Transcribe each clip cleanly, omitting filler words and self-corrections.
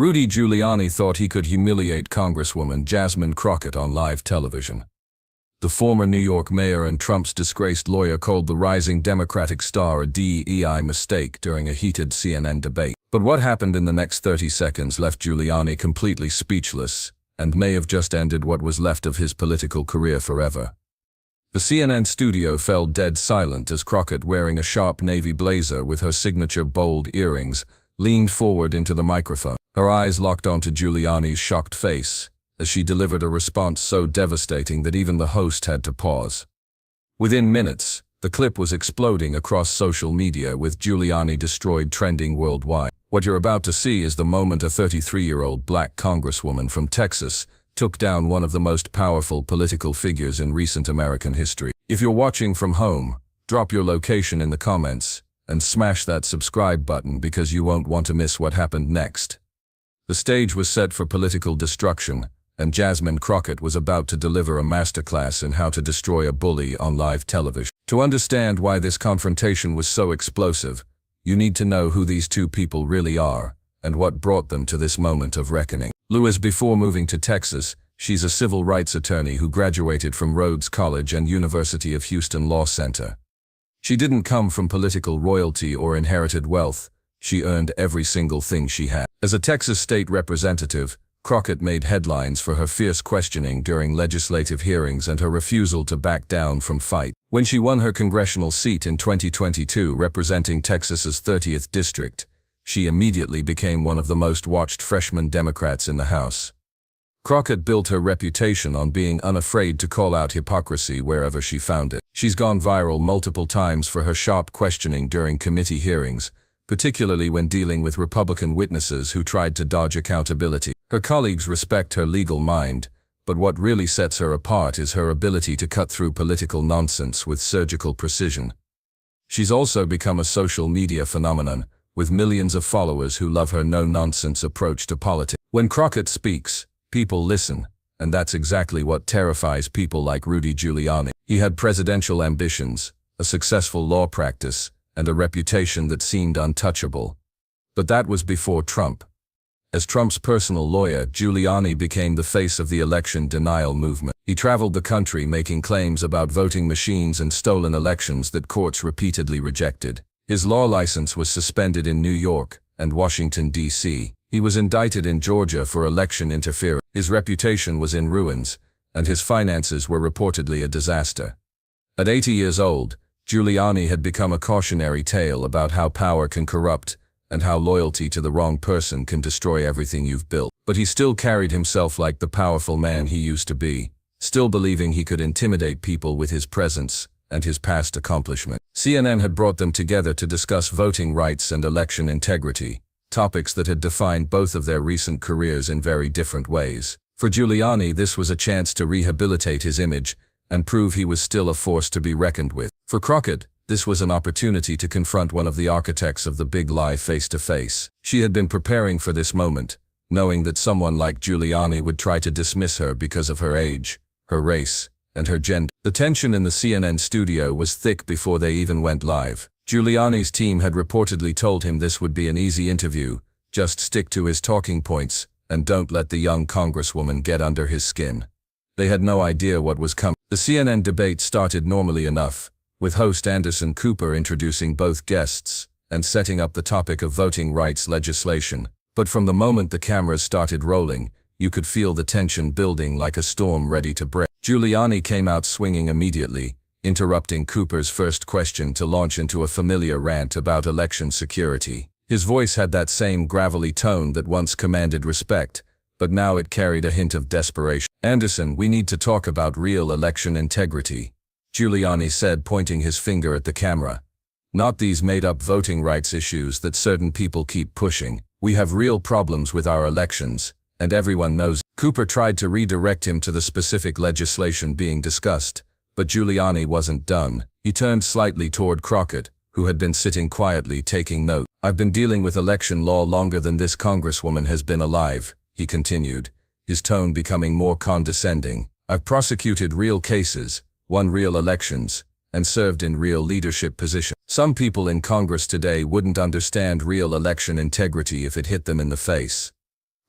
Rudy Giuliani thought he could humiliate Congresswoman Jasmine Crockett on live television. The former New York mayor and Trump's disgraced lawyer called the rising Democratic star a DEI mistake during a heated CNN debate. But what happened in the next 30 seconds left Giuliani completely speechless and may have just ended what was left of his political career forever. The CNN studio fell dead silent as Crockett, wearing a sharp navy blazer with her signature bold earrings, leaned forward into the microphone. Her eyes locked onto Giuliani's shocked face as she delivered a response so devastating that even the host had to pause. Within minutes, the clip was exploding across social media, with Giuliani destroyed trending worldwide. What you're about to see is the moment a 33-year-old black congresswoman from Texas took down one of the most powerful political figures in recent American history. If you're watching from home, drop your location in the comments and smash that subscribe button because you won't want to miss what happened next. The stage was set for political destruction, and Jasmine Crockett was about to deliver a masterclass in how to destroy a bully on live television. To understand why this confrontation was so explosive, you need to know who these two people really are and what brought them to this moment of reckoning. Lewis, before moving to Texas, she's a civil rights attorney who graduated from Rhodes College and University of Houston Law Center. She didn't come from political royalty or inherited wealth. She earned every single thing she had. As a Texas state representative, Crockett made headlines for her fierce questioning during legislative hearings and her refusal to back down from fight. When she won her congressional seat in 2022 representing Texas's 30th district, she immediately became one of the most watched freshman Democrats in the House. Crockett built her reputation on being unafraid to call out hypocrisy wherever she found it. She's gone viral multiple times for her sharp questioning during committee hearings, particularly when dealing with Republican witnesses who tried to dodge accountability. Her colleagues respect her legal mind, but what really sets her apart is her ability to cut through political nonsense with surgical precision. She's also become a social media phenomenon, with millions of followers who love her no-nonsense approach to politics. When Crockett speaks, people listen, and that's exactly what terrifies people like Rudy Giuliani. He had presidential ambitions, a successful law practice, and a reputation that seemed untouchable. But that was before Trump. As Trump's personal lawyer, Giuliani became the face of the election denial movement. He traveled the country making claims about voting machines and stolen elections that courts repeatedly rejected. His law license was suspended in New York and Washington, D.C. He was indicted in Georgia for election interference. His reputation was in ruins, and his finances were reportedly a disaster. At 80 years old, Giuliani had become a cautionary tale about how power can corrupt and how loyalty to the wrong person can destroy everything you've built. But he still carried himself like the powerful man he used to be, still believing he could intimidate people with his presence and his past accomplishment. CNN had brought them together to discuss voting rights and election integrity, topics that had defined both of their recent careers in very different ways. For Giuliani, this was a chance to rehabilitate his image and prove he was still a force to be reckoned with. For Crockett, this was an opportunity to confront one of the architects of the big lie face to face. She had been preparing for this moment, knowing that someone like Giuliani would try to dismiss her because of her age, her race, and her gender. The tension in the CNN studio was thick before they even went live. Giuliani's team had reportedly told him this would be an easy interview, just stick to his talking points and don't let the young congresswoman get under his skin. They had no idea what was coming. The CNN debate started normally enough, with host Anderson Cooper introducing both guests and setting up the topic of voting rights legislation. But from the moment the cameras started rolling, you could feel the tension building like a storm ready to break. Giuliani came out swinging immediately, interrupting Cooper's first question to launch into a familiar rant about election security. His voice had that same gravelly tone that once commanded respect, but now it carried a hint of desperation. "Anderson, we need to talk about real election integrity," Giuliani said, pointing his finger at the camera. "Not these made-up voting rights issues that certain people keep pushing. We have real problems with our elections, and everyone knows it." Cooper tried to redirect him to the specific legislation being discussed, but Giuliani wasn't done. He turned slightly toward Crockett, who had been sitting quietly taking note. "I've been dealing with election law longer than this congresswoman has been alive," he continued, his tone becoming more condescending. "I've prosecuted real cases, won real elections, and served in real leadership positions. Some people in Congress today wouldn't understand real election integrity if it hit them in the face.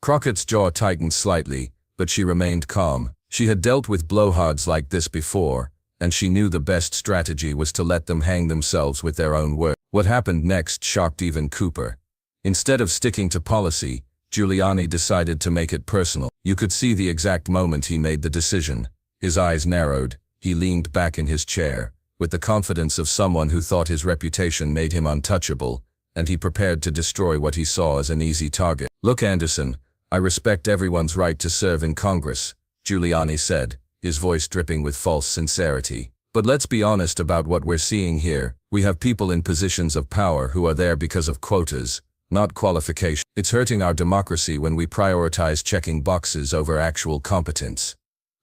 Crockett's jaw tightened slightly, but she remained calm. She had dealt with blowhards like this before, and she knew the best strategy was to let them hang themselves with their own words. What happened next shocked even Cooper. Instead of sticking to policy, Giuliani decided to make it personal. You could see the exact moment he made the decision. His eyes narrowed, he leaned back in his chair, with the confidence of someone who thought his reputation made him untouchable, and he prepared to destroy what he saw as an easy target. "Look, Anderson, I respect everyone's right to serve in Congress," Giuliani said, his voice dripping with false sincerity. "But let's be honest about what we're seeing here. We have people in positions of power who are there because of quotas, not qualification. It's hurting our democracy when we prioritize checking boxes over actual competence."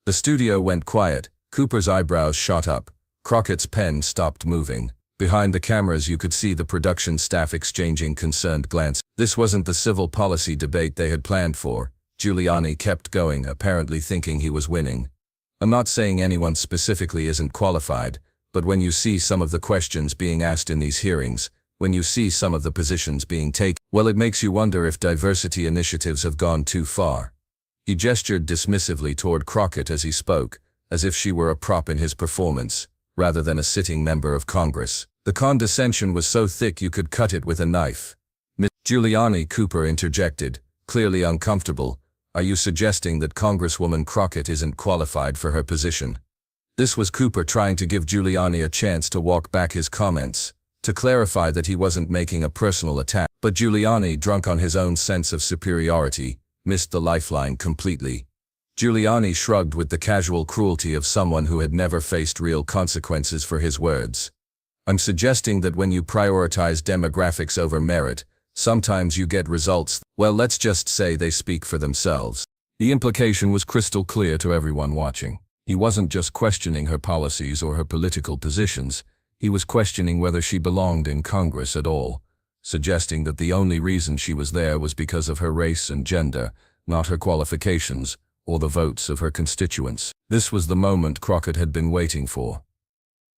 The studio went quiet. Cooper's eyebrows shot up. Crockett's pen stopped moving. Behind the cameras you could see the production staff exchanging concerned glances. This wasn't the civil policy debate they had planned for. Giuliani kept going, apparently thinking he was winning. "I'm not saying anyone specifically isn't qualified, but when you see some of the questions being asked in these hearings, when you see some of the positions being taken, well, it makes you wonder if diversity initiatives have gone too far." He gestured dismissively toward Crockett as he spoke, as if she were a prop in his performance, rather than a sitting member of Congress. The condescension was so thick you could cut it with a knife. "Miss Giuliani," Cooper interjected, clearly uncomfortable, "are you suggesting that Congresswoman Crockett isn't qualified for her position?" This was Cooper trying to give Giuliani a chance to walk back his comments, to clarify that he wasn't making a personal attack. But Giuliani, drunk on his own sense of superiority, missed the lifeline completely. Giuliani shrugged with the casual cruelty of someone who had never faced real consequences for his words. "I'm suggesting that when you prioritize demographics over merit, sometimes you get results, well, let's just say they speak for themselves." The implication was crystal clear to everyone watching. He wasn't just questioning her policies or her political positions, he was questioning whether she belonged in Congress at all, suggesting that the only reason she was there was because of her race and gender, not her qualifications, or the votes of her constituents. This was the moment Crockett had been waiting for.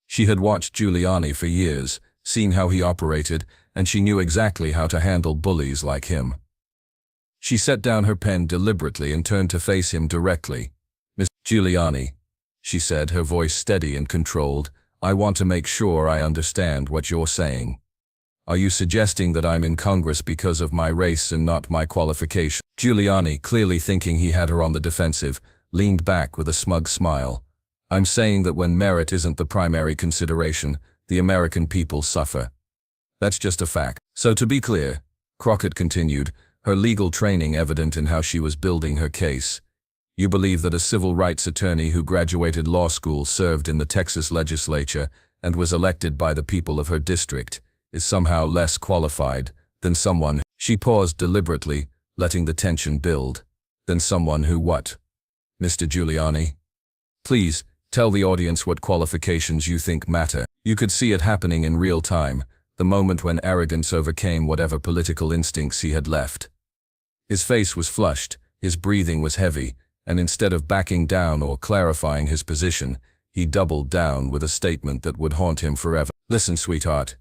She had watched Giuliani for years, seen how he operated, and she knew exactly how to handle bullies like him. She set down her pen deliberately and turned to face him directly. "Mr. Giuliani," she said, her voice steady and controlled, "I want to make sure I understand what you're saying. Are you suggesting that I'm in Congress because of my race and not my qualification?" Giuliani, clearly thinking he had her on the defensive, leaned back with a smug smile. "I'm saying that when merit isn't the primary consideration, the American people suffer. That's just a fact." "So to be clear," Crockett continued, her legal training evident in how she was building her case, "you believe that a civil rights attorney who graduated law school, served in the Texas legislature, and was elected by the people of her district, is somehow less qualified than someone—" She paused deliberately, letting the tension build. "Than someone who what? Mr. Giuliani? Please, tell the audience what qualifications you think matter." You could see it happening in real time, the moment when arrogance overcame whatever political instincts he had left. His face was flushed, his breathing was heavy, and instead of backing down or clarifying his position, he doubled down with a statement that would haunt him forever. "Listen, sweetheart,"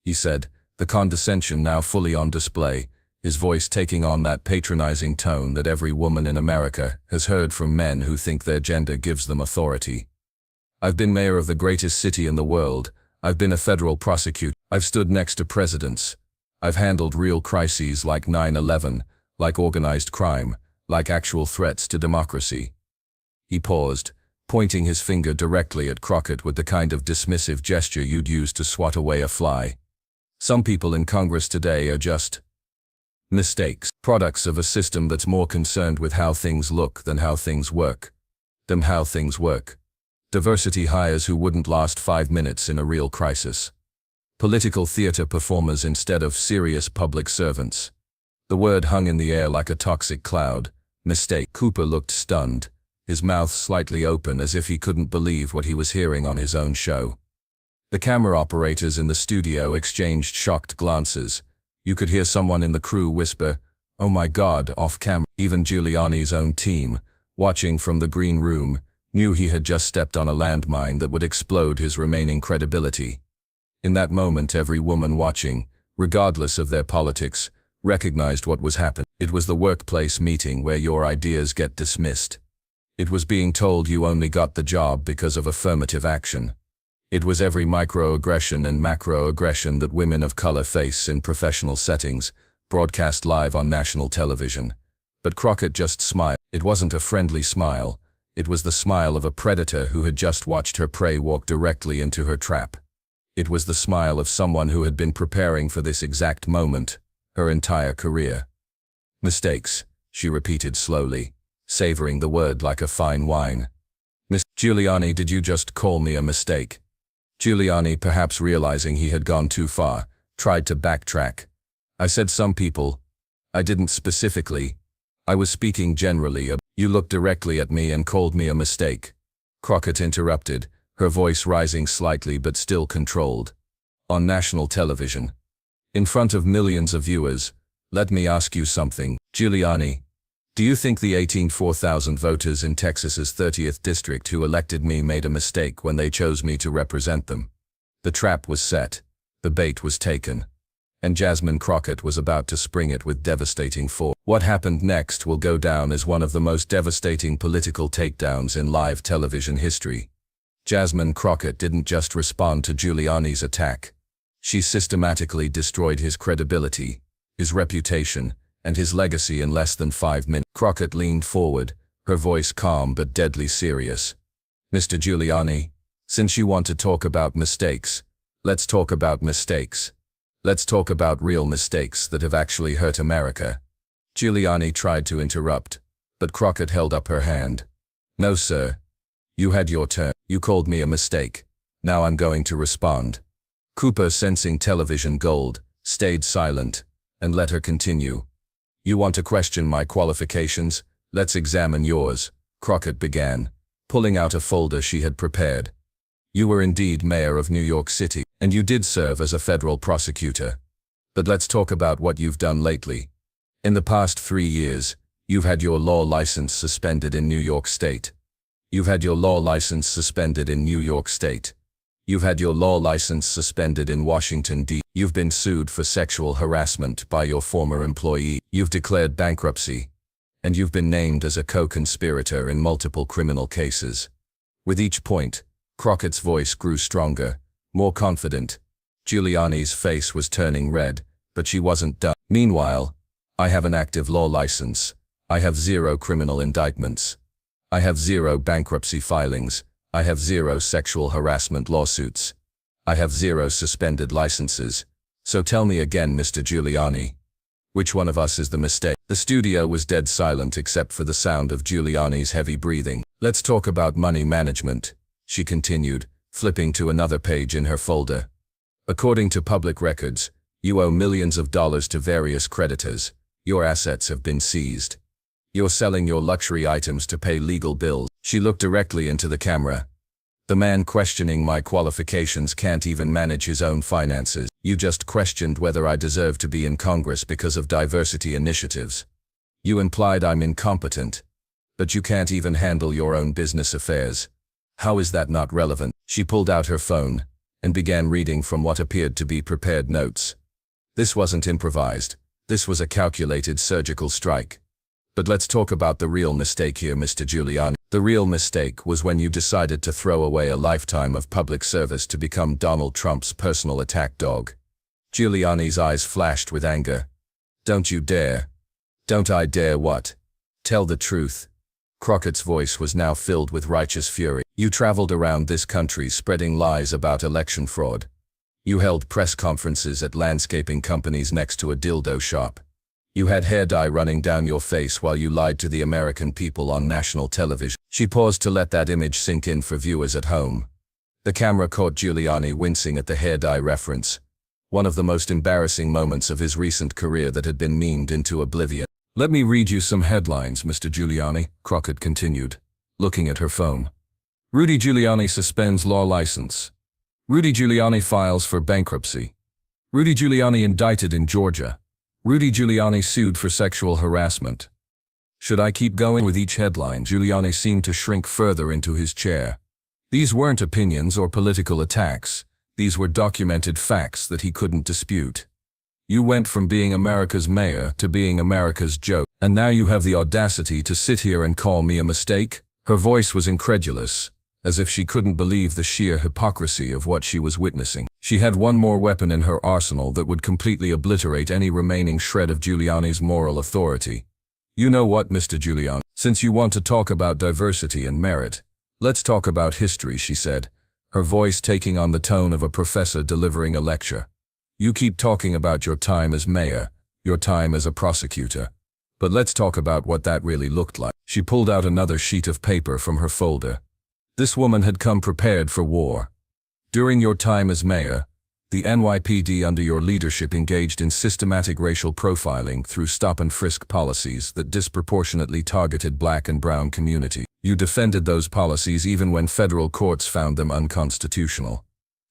he said, the condescension now fully on display, his voice taking on that patronizing tone that every woman in America has heard from men who think their gender gives them authority. "I've been mayor of the greatest city in the world. I've been a federal prosecutor. I've stood next to presidents. I've handled real crises like 9/11, like organized crime, like actual threats to democracy." He paused, pointing his finger directly at Crockett with the kind of dismissive gesture you'd use to swat away a fly. "Some people in Congress today are just mistakes, products of a system that's more concerned with how things look than how things work. Diversity hires who wouldn't last 5 minutes in a real crisis. Political theater performers instead of serious public servants." The word hung in the air like a toxic cloud. Mistake. Cooper looked stunned, his mouth slightly open as if he couldn't believe what he was hearing on his own show. The camera operators in the studio exchanged shocked glances. You could hear someone in the crew whisper, "Oh my God," off camera. Even Giuliani's own team, watching from the green room, knew he had just stepped on a landmine that would explode his remaining credibility. In that moment, every woman watching, regardless of their politics, recognized what was happening. It was the workplace meeting where your ideas get dismissed. It was being told you only got the job because of affirmative action. It was every microaggression and macroaggression that women of color face in professional settings, broadcast live on national television. But Crockett just smiled. It wasn't a friendly smile. It was the smile of a predator who had just watched her prey walk directly into her trap. It was the smile of someone who had been preparing for this exact moment her entire career. Mistakes, she repeated slowly, savoring the word like a fine wine. Miss Giuliani, did you just call me a mistake? Giuliani, perhaps realizing he had gone too far, tried to backtrack. I said some people. I didn't specifically. I was speaking generally. You looked directly at me and called me a mistake. Crockett interrupted, her voice rising slightly but still controlled. On national television. In front of millions of viewers. Let me ask you something, Giuliani. Do you think the 4,000 voters in Texas's 30th district who elected me made a mistake when they chose me to represent them? The trap was set. The bait was taken. And Jasmine Crockett was about to spring it with devastating force. What happened next will go down as one of the most devastating political takedowns in live television history. Jasmine Crockett didn't just respond to Giuliani's attack. She systematically destroyed his credibility, his reputation, and his legacy in less than 5 minutes. Crockett leaned forward, her voice calm but deadly serious. Mr. Giuliani, since you want to talk about mistakes, let's talk about mistakes. Let's talk about real mistakes that have actually hurt America. Giuliani tried to interrupt, but Crockett held up her hand. No, sir. You had your turn. You called me a mistake. Now I'm going to respond. Cooper, sensing television gold, stayed silent and let her continue. You want to question my qualifications? Let's examine yours, Crockett began, pulling out a folder she had prepared. You were indeed mayor of New York City, and you did serve as a federal prosecutor. But let's talk about what you've done lately. In the past 3 years, you've had your law license suspended in New York State. You've had your law license suspended in New York State. You've had your law license suspended in Washington, D.C. You've been sued for sexual harassment by your former employee. You've declared bankruptcy. And you've been named as a co-conspirator in multiple criminal cases. With each point, Crockett's voice grew stronger, more confident. Giuliani's face was turning red, but she wasn't done. Meanwhile, I have an active law license. I have 0 criminal indictments. I have 0 bankruptcy filings. I have 0 sexual harassment lawsuits. I have 0 suspended licenses. So tell me again, Mr. Giuliani. Which one of us is the mistake? The studio was dead silent except for the sound of Giuliani's heavy breathing. Let's talk about money management, she continued, flipping to another page in her folder. According to public records, you owe millions of dollars to various creditors. Your assets have been seized. You're selling your luxury items to pay legal bills. She looked directly into the camera. The man questioning my qualifications can't even manage his own finances. You just questioned whether I deserve to be in Congress because of diversity initiatives. You implied I'm incompetent. But you can't even handle your own business affairs. How is that not relevant? She pulled out her phone and began reading from what appeared to be prepared notes. This wasn't improvised. This was a calculated surgical strike. But let's talk about the real mistake here, Mr. Giuliani. The real mistake was when you decided to throw away a lifetime of public service to become Donald Trump's personal attack dog. Giuliani's eyes flashed with anger. Don't you dare. Don't I dare what? Tell the truth. Crockett's voice was now filled with righteous fury. You traveled around this country spreading lies about election fraud. You held press conferences at landscaping companies next to a dildo shop. You had hair dye running down your face while you lied to the American people on national television. She paused to let that image sink in for viewers at home. The camera caught Giuliani wincing at the hair dye reference, one of the most embarrassing moments of his recent career that had been memed into oblivion. Let me read you some headlines, Mr. Giuliani, Crockett continued, looking at her phone. Rudy Giuliani suspends law license. Rudy Giuliani files for bankruptcy. Rudy Giuliani indicted in Georgia. Rudy Giuliani sued for sexual harassment. Should I keep going with each headline? Giuliani seemed to shrink further into his chair. These weren't opinions or political attacks. These were documented facts that he couldn't dispute. You went from being America's mayor to being America's joke, and now you have the audacity to sit here and call me a mistake? Her voice was incredulous, as if she couldn't believe the sheer hypocrisy of what she was witnessing. She had one more weapon in her arsenal that would completely obliterate any remaining shred of Giuliani's moral authority. You know what, Mr. Giuliani? Since you want to talk about diversity and merit, let's talk about history, she said, her voice taking on the tone of a professor delivering a lecture. You keep talking about your time as mayor, your time as a prosecutor. But let's talk about what that really looked like. She pulled out another sheet of paper from her folder. This woman had come prepared for war. During your time as mayor, the NYPD under your leadership engaged in systematic racial profiling through stop-and-frisk policies that disproportionately targeted black and brown communities. You defended those policies even when federal courts found them unconstitutional.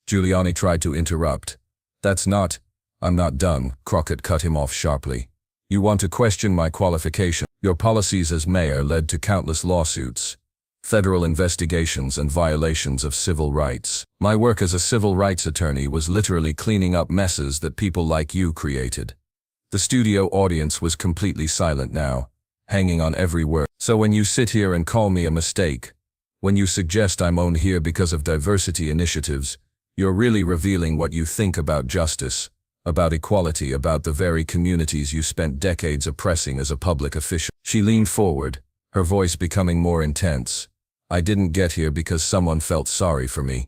Giuliani tried to interrupt. I'm not done, Crockett cut him off sharply. You want to question my qualification. Your policies as mayor led to countless lawsuits, federal investigations, and violations of civil rights. My work as a civil rights attorney was literally cleaning up messes that people like you created. The studio audience was completely silent now, hanging on every word. So when you sit here and call me a mistake, when you suggest I'm on here because of diversity initiatives, you're really revealing what you think about justice, about equality, about the very communities you spent decades oppressing as a public official. She leaned forward, her voice becoming more intense. I didn't get here because someone felt sorry for me.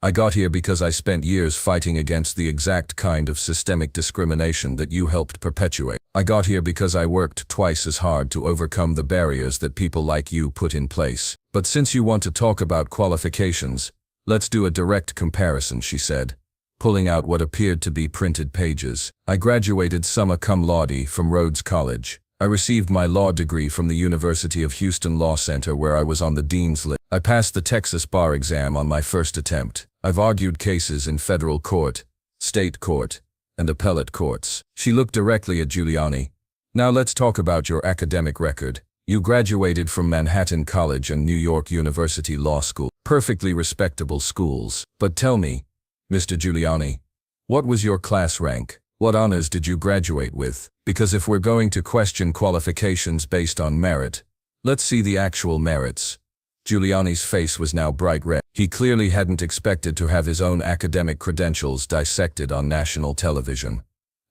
I got here because I spent years fighting against the exact kind of systemic discrimination that you helped perpetuate. I got here because I worked twice as hard to overcome the barriers that people like you put in place. But since you want to talk about qualifications, let's do a direct comparison, she said, pulling out what appeared to be printed pages. I graduated summa cum laude from Rhodes College. I received my law degree from the University of Houston Law Center, where I was on the dean's list. I passed the Texas bar exam on my first attempt. I've argued cases in federal court, state court, and appellate courts. She looked directly at Giuliani. Now let's talk about your academic record. You graduated from Manhattan College and New York University Law School. Perfectly respectable schools. But tell me, Mr. Giuliani, what was your class rank? What honors did you graduate with? Because if we're going to question qualifications based on merit, let's see the actual merits. Giuliani's face was now bright red. He clearly hadn't expected to have his own academic credentials dissected on national television.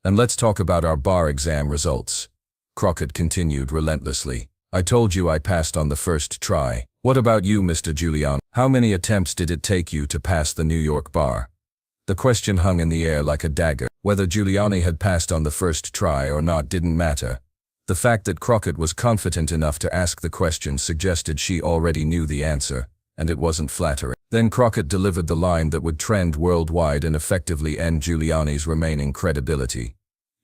And let's talk about our bar exam results. Crockett continued relentlessly. I told you I passed on the first try. What about you, Mr. Giuliani? How many attempts did it take you to pass the New York bar? The question hung in the air like a dagger. Whether Giuliani had passed on the first try or not didn't matter. The fact that Crockett was confident enough to ask the question suggested she already knew the answer, and it wasn't flattering. Then Crockett delivered the line that would trend worldwide and effectively end Giuliani's remaining credibility.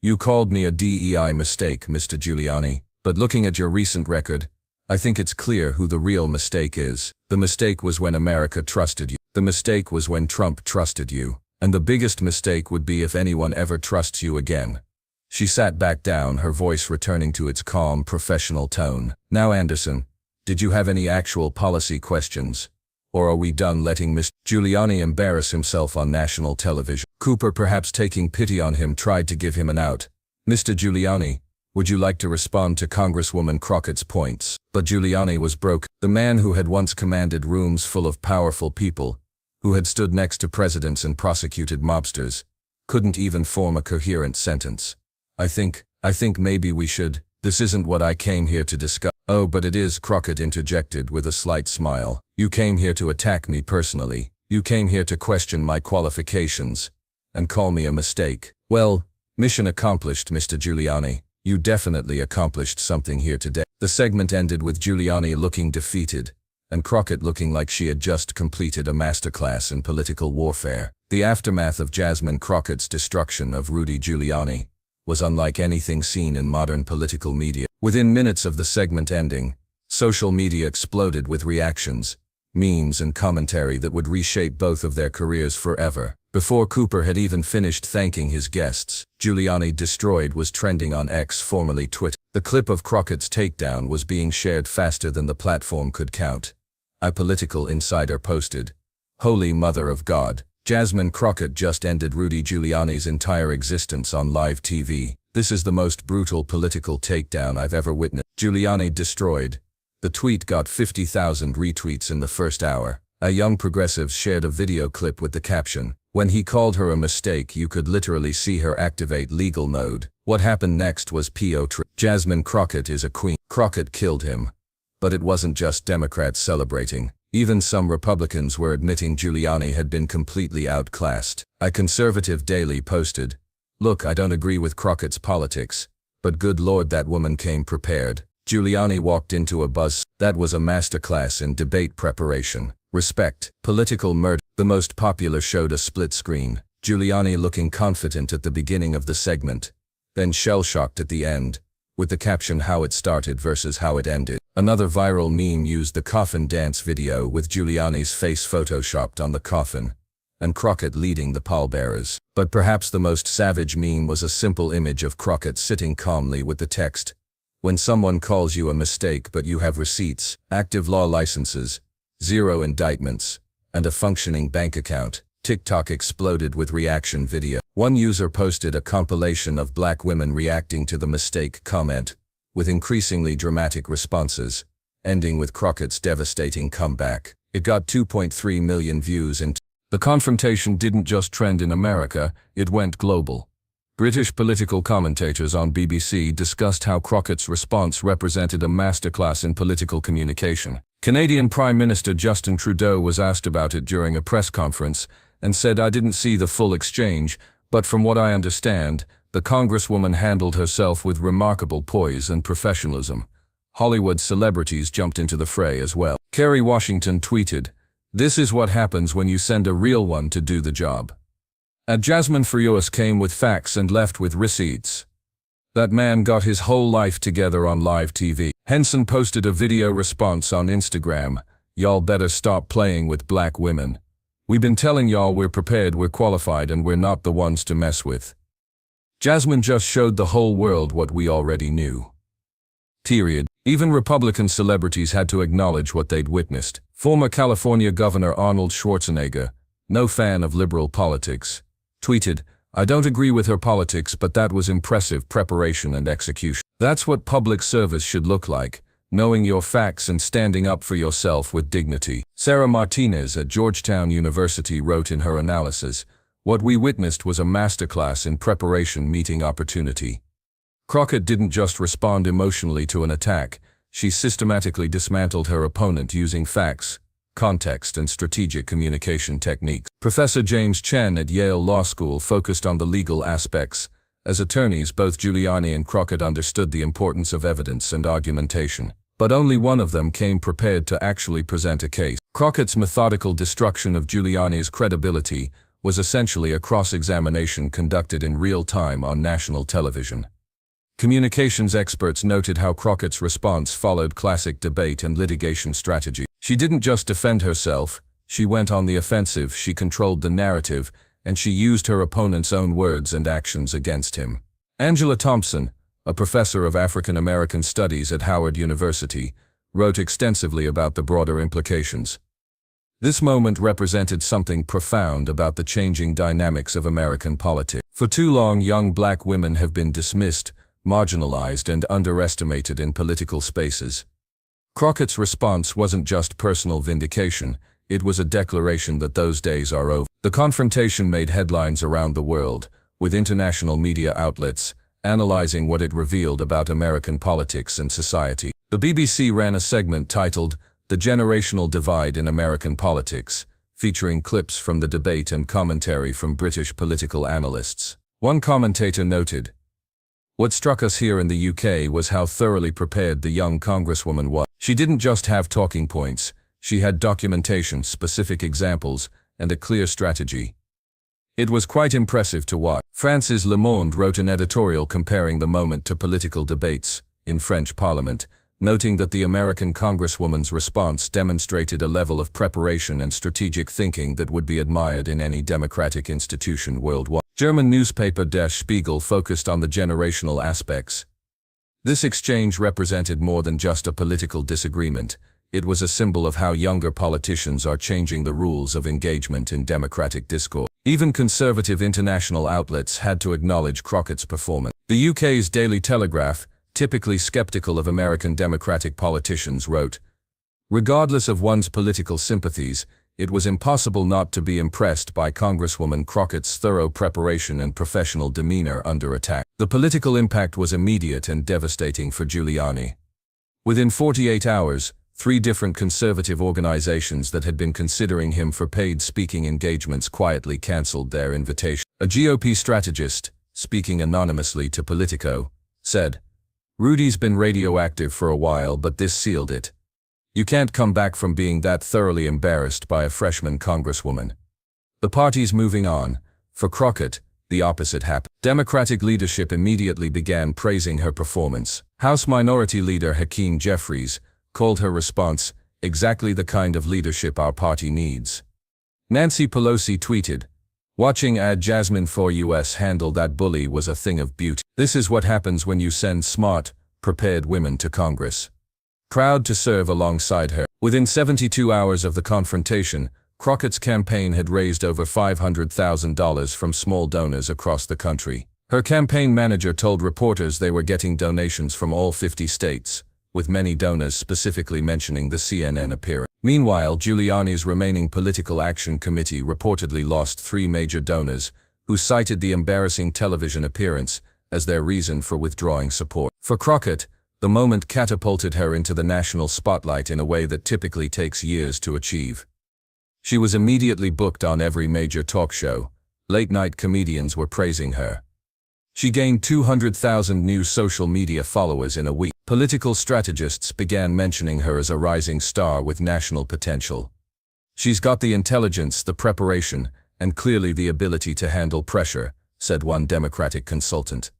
You called me a DEI mistake, Mr. Giuliani, but looking at your recent record, I think it's clear who the real mistake is. The mistake was when America trusted you. The mistake was when Trump trusted you. And the biggest mistake would be if anyone ever trusts you again. She sat back down, her voice returning to its calm, professional tone. Now, Anderson, did you have any actual policy questions? Or are we done letting Mr. Giuliani embarrass himself on national television? Cooper, perhaps taking pity on him, tried to give him an out. Mr. Giuliani, would you like to respond to Congresswoman Crockett's points? But Giuliani was broke. The man who had once commanded rooms full of powerful people, who had stood next to presidents and prosecuted mobsters, couldn't even form a coherent sentence. I think maybe we should. This isn't what I came here to discuss. Oh, but it is, Crockett interjected with a slight smile. You came here to attack me personally. You came here to question my qualifications and call me a mistake. Well, mission accomplished, Mr. Giuliani. You definitely accomplished something here today. The segment ended with Giuliani looking defeated, and Crockett looking like she had just completed a masterclass in political warfare. The aftermath of Jasmine Crockett's destruction of Rudy Giuliani was unlike anything seen in modern political media. Within minutes of the segment ending, social media exploded with reactions, memes, and commentary that would reshape both of their careers forever. Before Cooper had even finished thanking his guests, Giuliani Destroyed was trending on X, formerly Twitter. The clip of Crockett's takedown was being shared faster than the platform could count. A political insider posted, "Holy Mother of God, Jasmine Crockett just ended Rudy Giuliani's entire existence on live TV. This is the most brutal political takedown I've ever witnessed. Giuliani destroyed. The tweet got 50,000 retweets in the first hour. A young progressive shared a video clip with the caption, "When he called her a mistake, you could literally see her activate legal mode." What happened next was Jasmine Crockett is a queen. Crockett killed him. But it wasn't just Democrats celebrating. Even some Republicans were admitting Giuliani had been completely outclassed. A conservative daily posted, "Look, I don't agree with Crockett's politics, but good Lord, that woman came prepared. Giuliani walked into a buzz. That was a masterclass in debate preparation. Respect. Political murder." The most popular showed a split screen. Giuliani looking confident at the beginning of the segment, then shell-shocked at the end, with the caption "How it started versus how it ended." Another viral meme used the coffin dance video with Giuliani's face photoshopped on the coffin, and Crockett leading the pallbearers. But perhaps the most savage meme was a simple image of Crockett sitting calmly with the text, "When someone calls you a mistake but you have receipts, active law licenses, 0 indictments, and a functioning bank account." TikTok exploded with reaction video. One user posted a compilation of black women reacting to the mistake comment, with increasingly dramatic responses, ending with Crockett's devastating comeback. It got 2.3 million views and the confrontation didn't just trend in America, it went global. British political commentators on BBC discussed how Crockett's response represented a masterclass in political communication. Canadian Prime Minister Justin Trudeau was asked about it during a press conference and said, "I didn't see the full exchange, but from what I understand, the Congresswoman handled herself with remarkable poise and professionalism." Hollywood celebrities jumped into the fray as well. Kerry Washington tweeted, "This is what happens when you send a real one to do the job." And Jasmine Crockett came with facts and left with receipts. That man got his whole life together on live TV. Henson posted a video response on Instagram, "Y'all better stop playing with black women. We've been telling y'all we're prepared, we're qualified, and we're not the ones to mess with." Jasmine just showed the whole world what we already knew. Period. Even Republican celebrities had to acknowledge what they'd witnessed. Former California Governor Arnold Schwarzenegger, no fan of liberal politics, tweeted, "I don't agree with her politics, but that was impressive preparation and execution." That's what public service should look like, knowing your facts and standing up for yourself with dignity. Sarah Martinez at Georgetown University wrote in her analysis, "What we witnessed was a masterclass in preparation meeting opportunity." Crockett didn't just respond emotionally to an attack, she systematically dismantled her opponent using facts, context, and strategic communication techniques. Professor James Chen at Yale Law School focused on the legal aspects. As attorneys, both Giuliani and Crockett understood the importance of evidence and argumentation. But only one of them came prepared to actually present a case. Crockett's methodical destruction of Giuliani's credibility was essentially a cross-examination conducted in real time on national television. Communications experts noted how Crockett's response followed classic debate and litigation strategy. She didn't just defend herself, she went on the offensive, she controlled the narrative, and she used her opponent's own words and actions against him. Angela Thompson, a professor of African American Studies at Howard University, wrote extensively about the broader implications. This moment represented something profound about the changing dynamics of American politics. For too long, young black women have been dismissed, marginalized, and underestimated in political spaces. Crockett's response wasn't just personal vindication, it was a declaration that those days are over. The confrontation made headlines around the world, with international media outlets analyzing what it revealed about American politics and society. The BBC ran a segment titled, "The Generational Divide in American Politics," featuring clips from the debate and commentary from British political analysts. One commentator noted, "What struck us here in the UK was how thoroughly prepared the young Congresswoman was. She didn't just have talking points, she had documentation, specific examples, and a clear strategy. It was quite impressive to watch." France's Le Monde wrote an editorial comparing the moment to political debates in French Parliament, noting that the American Congresswoman's response demonstrated a level of preparation and strategic thinking that would be admired in any democratic institution worldwide. German newspaper Der Spiegel focused on the generational aspects. This exchange represented more than just a political disagreement. it was a symbol of how younger politicians are changing the rules of engagement in democratic discourse. Even conservative international outlets had to acknowledge Crockett's performance. The UK's Daily Telegraph, typically skeptical of American democratic politicians, wrote, "Regardless of one's political sympathies, it was impossible not to be impressed by Congresswoman Crockett's thorough preparation and professional demeanor under attack." The political impact was immediate and devastating for Giuliani. Within 48 hours, 3 different conservative organizations that had been considering him for paid speaking engagements quietly canceled their invitation. A GOP strategist, speaking anonymously to Politico, said, "Rudy's been radioactive for a while, but this sealed it. You can't come back from being that thoroughly embarrassed by a freshman congresswoman." The party's moving on. For Crockett, the opposite happened. Democratic leadership immediately began praising her performance. House Minority Leader Hakeem Jeffries called her response exactly the kind of leadership our party needs. Nancy Pelosi tweeted, "Watching Jasmine for US handle that bully was a thing of beauty. This is what happens when you send smart, prepared women to Congress." Proud to serve alongside her. Within 72 hours of the confrontation, Crockett's campaign had raised over $500,000 from small donors across the country. Her campaign manager told reporters they were getting donations from all 50 states, with many donors specifically mentioning the CNN appearance. Meanwhile, Giuliani's remaining political action committee reportedly lost 3 major donors, who cited the embarrassing television appearance as their reason for withdrawing support. For Crockett, the moment catapulted her into the national spotlight in a way that typically takes years to achieve. She was immediately booked on every major talk show. Late-night comedians were praising her. She gained 200,000 new social media followers in a week. Political strategists began mentioning her as a rising star with national potential. "She's got the intelligence, the preparation, and clearly the ability to handle pressure," said one Democratic consultant.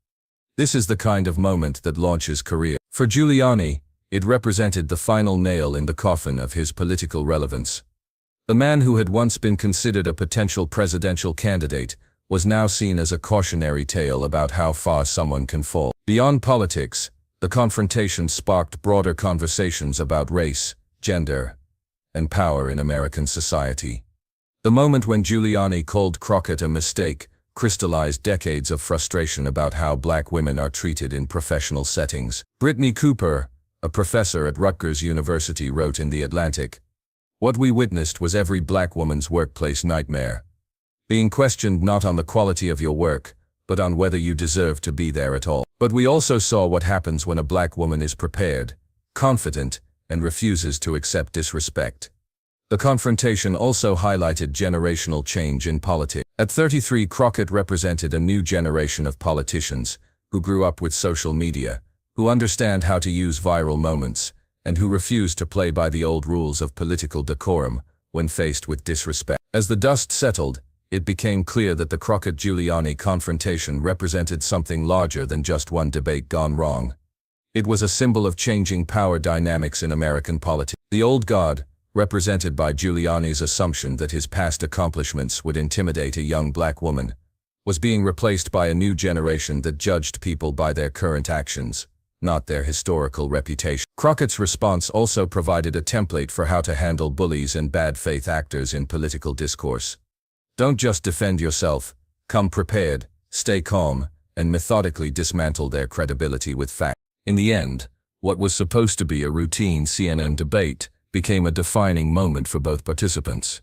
This is the kind of moment that launches career. For Giuliani, it represented the final nail in the coffin of his political relevance. The man who had once been considered a potential presidential candidate was now seen as a cautionary tale about how far someone can fall. Beyond politics, the confrontation sparked broader conversations about race, gender, and power in American society. The moment when Giuliani called Crockett a mistake crystallized decades of frustration about how black women are treated in professional settings. Brittany Cooper, a professor at Rutgers University, wrote in The Atlantic, "What we witnessed was every black woman's workplace nightmare. Being questioned not on the quality of your work, but on whether you deserve to be there at all. But we also saw what happens when a black woman is prepared, confident, and refuses to accept disrespect." The confrontation also highlighted generational change in politics. At 33, Crockett represented a new generation of politicians who grew up with social media, who understand how to use viral moments, and who refuse to play by the old rules of political decorum when faced with disrespect. As the dust settled, it became clear that the Crockett-Giuliani confrontation represented something larger than just one debate gone wrong. It was a symbol of changing power dynamics in American politics. The old guard, represented by Giuliani's assumption that his past accomplishments would intimidate a young black woman, was being replaced by a new generation that judged people by their current actions, not their historical reputation. Crockett's response also provided a template for how to handle bullies and bad faith actors in political discourse. Don't just defend yourself, come prepared, stay calm, and methodically dismantle their credibility with facts. In the end, what was supposed to be a routine CNN debate became a defining moment for both participants.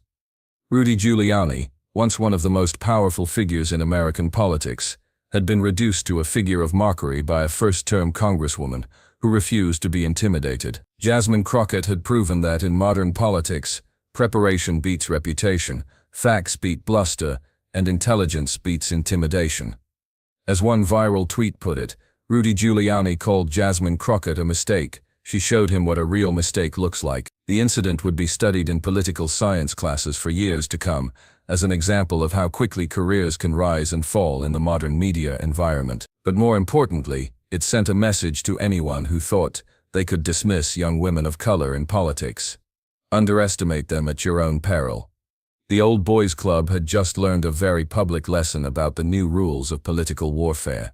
Rudy Giuliani, once one of the most powerful figures in American politics, had been reduced to a figure of mockery by a first-term congresswoman who refused to be intimidated. Jasmine Crockett had proven that in modern politics, preparation beats reputation, facts beat bluster, and intelligence beats intimidation. As one viral tweet put it, Rudy Giuliani called Jasmine Crockett a mistake. She showed him what a real mistake looks like. The incident would be studied in political science classes for years to come, as an example of how quickly careers can rise and fall in the modern media environment. But more importantly, it sent a message to anyone who thought they could dismiss young women of color in politics. Underestimate them at your own peril. The Old Boys Club had just learned a very public lesson about the new rules of political warfare.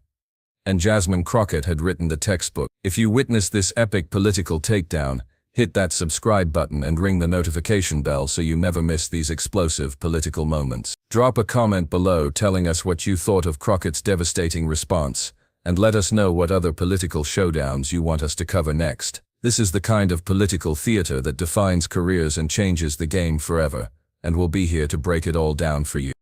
And Jasmine Crockett had written the textbook. If you witness this epic political takedown, Hit that subscribe button and ring the notification bell so you never miss these explosive political moments. Drop a comment below telling us what you thought of Crockett's devastating response, and let us know what other political showdowns you want us to cover next. This is the kind of political theater that defines careers and changes the game forever, and we'll be here to break it all down for you.